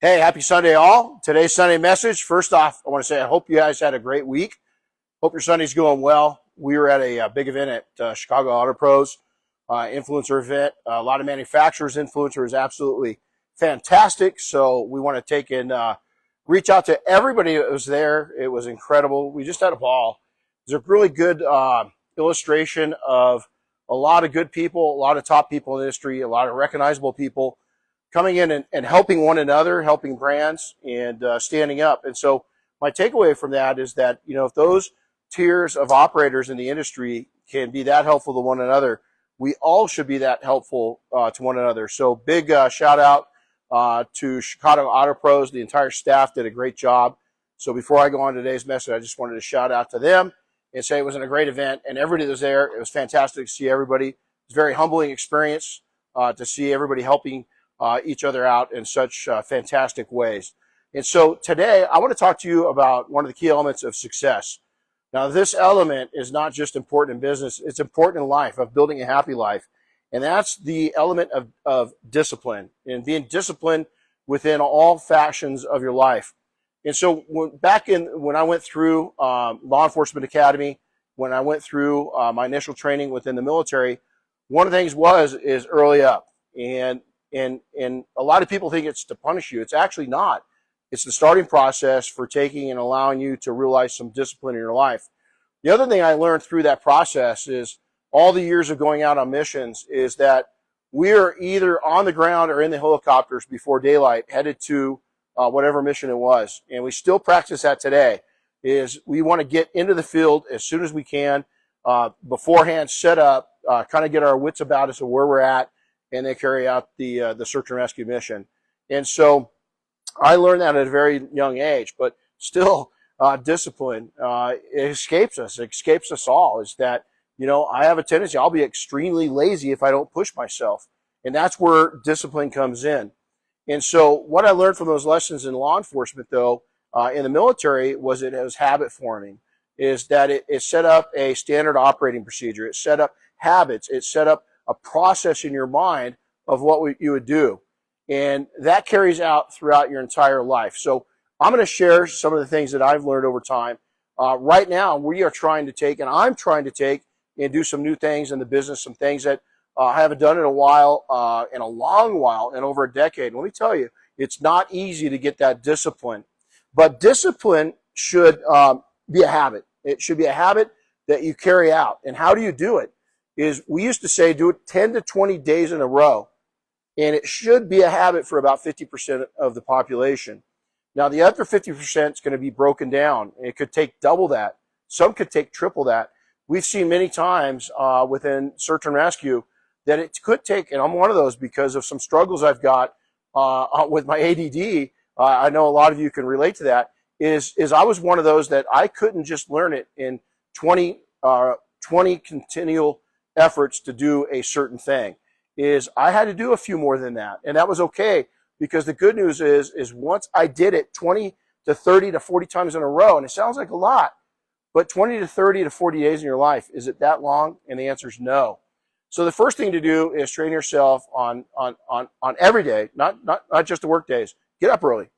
Hey, happy Sunday all. Today's Sunday message. First off, I want to say I hope you guys had a great week. Hope your Sunday's going well. We were at a big event at Chicago Auto Pros, influencer event. A lot of manufacturers, influencers, absolutely fantastic. So we want to take and reach out to everybody that was there. It was incredible. We just had a ball. It was a really good illustration of a lot of good people, a lot of top people in the industry, a lot of recognizable people coming in and helping one another, helping brands, and standing up. And so my takeaway from that is that, if those tiers of operators in the industry can be that helpful to one another, we all should be that helpful to one another. So big shout out to Chicago Auto Pros. The entire staff did a great job. So before I go on to today's message, I just wanted to shout out to them and say it was a great event, and everybody that was there. It was fantastic to see everybody. It was a very humbling experience to see everybody helping each other out in such fantastic ways. And so today I want to talk to you about one of the key elements of success. Now, this element is not just important in business, it's important in life, of building a happy life. And that's the element of discipline, and being disciplined within all factions of your life. And so when I went through law enforcement academy, when I went through my initial training within the military, one of the things is early up. And a lot of people think it's to punish you. It's actually not. It's the starting process for taking and allowing you to realize some discipline in your life. The other thing I learned through that process is all the years of going out on missions is that we're either on the ground or in the helicopters before daylight, headed to whatever mission it was. And we still practice that today, is we want to get into the field as soon as we can, beforehand, set up, kind of get our wits about us of where we're at, and they carry out the search and rescue mission. And so I learned that at a very young age, but still discipline it escapes us all, is that, I have a tendency, I'll be extremely lazy if I don't push myself. And that's where discipline comes in. And so what I learned from those lessons in law enforcement, though, in the military, was it was habit forming, is that it set up a standard operating procedure. It set up habits. It set up a process in your mind of what you would do. And that carries out throughout your entire life. So I'm going to share some of the things that I've learned over time. Right now, we are trying to take, and I'm trying to take and do some new things in the business, some things that I haven't done in a while, in a long while, in over a decade. Let me tell you, it's not easy to get that discipline. But discipline should be a habit. It should be a habit that you carry out. And how do you do it? Is we used to say do it 10 to 20 days in a row, and it should be a habit for about 50% of the population. Now, the other 50% is going to be broken down. It could take double that. Some could take triple that. We've seen many times within search and rescue that it could take, and I'm one of those because of some struggles I've got with my ADD. I know a lot of you can relate to that. Is I was one of those that I couldn't just learn it in 20 continual efforts to do a certain thing. Is I had to do a few more than that, and that was okay, because the good news is once I did it 20 to 30 to 40 times in a row, and it sounds like a lot, but 20 to 30 to 40 days in your life, is it that long? And the answer is no. So the first thing to do is train yourself on every day, not just the work days. Get up early.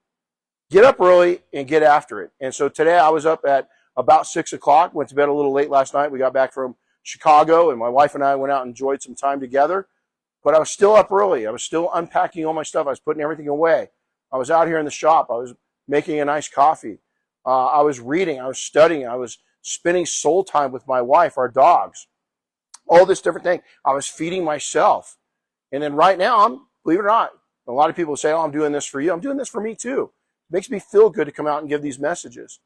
Get up early and get after it. And so today I was up at about 6 o'clock, went to bed a little late last night. We got back from Chicago, and my wife and I went out and enjoyed some time together. But I was still up early. I was still unpacking all my stuff. I was putting everything away. I was out here in the shop. I was making a nice coffee. I was reading. I was studying. I was spending soul time with my wife, our dogs, all this different thing. I was feeding myself. And then right now, believe it or not, a lot of people say, oh, I'm doing this for you. I'm doing this for me too. It makes me feel good to come out and give these messages.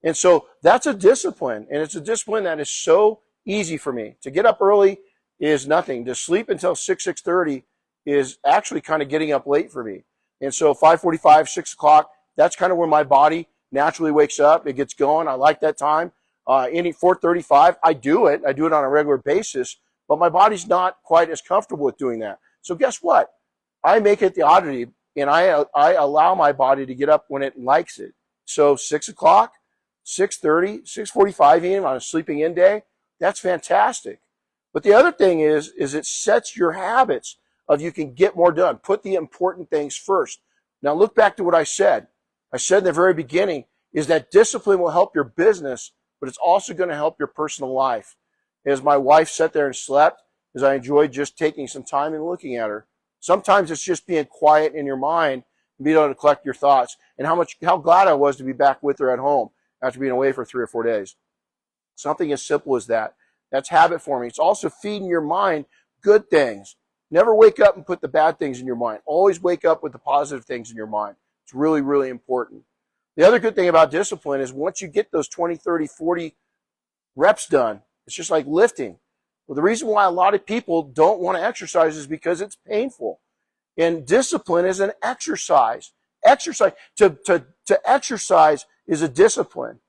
And so that's a discipline. And it's a discipline that is so easy for me. To get up early is nothing. To sleep until 6:30 is actually kind of getting up late for me. And so 5:45, 6 o'clock, that's kind of where my body naturally wakes up. It gets going. I like that time. Any 4:35, I do it. I do it on a regular basis, but my body's not quite as comfortable with doing that. So guess what? I make it the oddity, and I allow my body to get up when it likes it. So 6 o'clock, 6:30, 6:45 even on a sleeping in day, that's fantastic. But the other thing is it sets your habits of you can get more done. Put the important things first. Now look back to what I said. I said in the very beginning is that discipline will help your business, but it's also going to help your personal life. As my wife sat there and slept, as I enjoyed just taking some time and looking at her. Sometimes it's just being quiet in your mind and being able to collect your thoughts, and how glad I was to be back with her at home after being away for 3 or 4 days. Something as simple as that. That's habit forming. It's also feeding your mind good things. Never wake up and put the bad things in your mind. Always wake up with the positive things in your mind. It's really, really important. The other good thing about discipline is once you get those 20, 30, 40 reps done, it's just like lifting. Well, the reason why a lot of people don't want to exercise is because it's painful. And discipline is an exercise. To exercise is a discipline.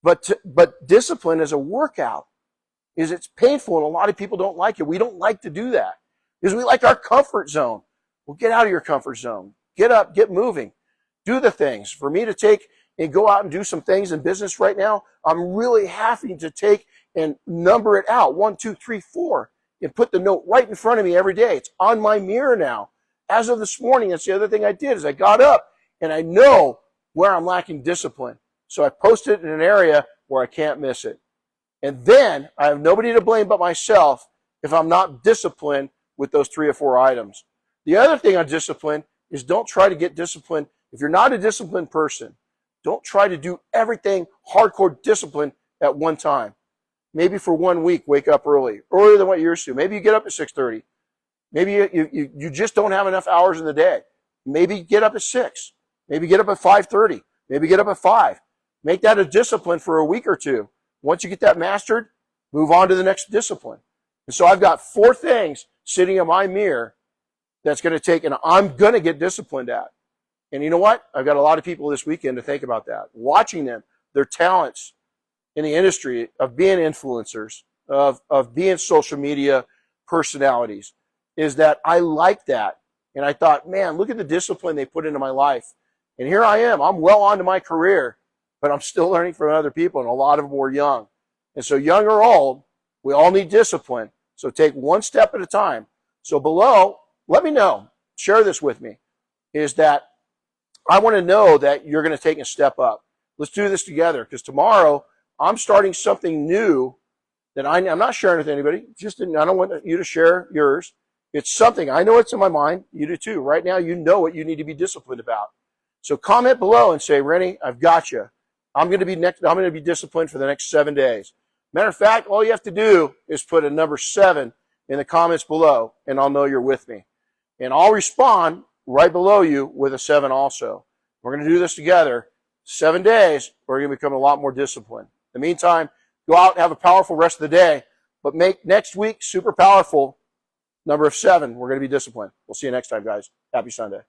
But discipline is a workout. It's painful, and a lot of people don't like it. We don't like to do that because we like our comfort zone. Well, get out of your comfort zone. Get up, get moving. Do the things. For me to take and go out and do some things in business right now, I'm really having to take and number it out. 1, 2, 3, 4. And put the note right in front of me every day. It's on my mirror now. As of this morning, that's the other thing I did is I got up and I know where I'm lacking discipline. So I posted it in an area where I can't miss it. And then I have nobody to blame but myself if I'm not disciplined with those 3 or 4 items. The other thing on discipline is don't try to get disciplined. If you're not a disciplined person, don't try to do everything hardcore discipline at one time. Maybe for 1 week, wake up early, earlier than what you're used to. Maybe you get up at 6:30. Maybe you just don't have enough hours in the day. Maybe get up at 6. Maybe get up at 5:30. Maybe get up at 5. Make that a discipline for a week or 2. Once you get that mastered, move on to the next discipline. And so I've got 4 things sitting in my mirror that's going to take, and I'm going to get disciplined at. And you know what? I've got a lot of people this weekend to think about that. Watching them, their talents in the industry of being influencers, of being social media personalities, is that I like that. And I thought, man, look at the discipline they put into my life. And here I am. I'm well on to my career, but I'm still learning from other people, and a lot of them were young. And so young or old, we all need discipline. So take one step at a time. So below, let me know, share this with me, is that I want to know that you're going to take a step up. Let's do this together, because tomorrow I'm starting something new that I'm not sharing with anybody. I don't want you to share yours. It's something, I know it's in my mind. You do too. Right now, you know what you need to be disciplined about. So comment below and say, Renny, I've got you. I'm going to be disciplined for the next 7 days. Matter of fact, all you have to do is put a number 7 in the comments below, and I'll know you're with me. And I'll respond right below you with a 7 also. We're going to do this together. 7 days, we're going to become a lot more disciplined. In the meantime, go out and have a powerful rest of the day, but make next week super powerful. Number 7, we're going to be disciplined. We'll see you next time, guys. Happy Sunday.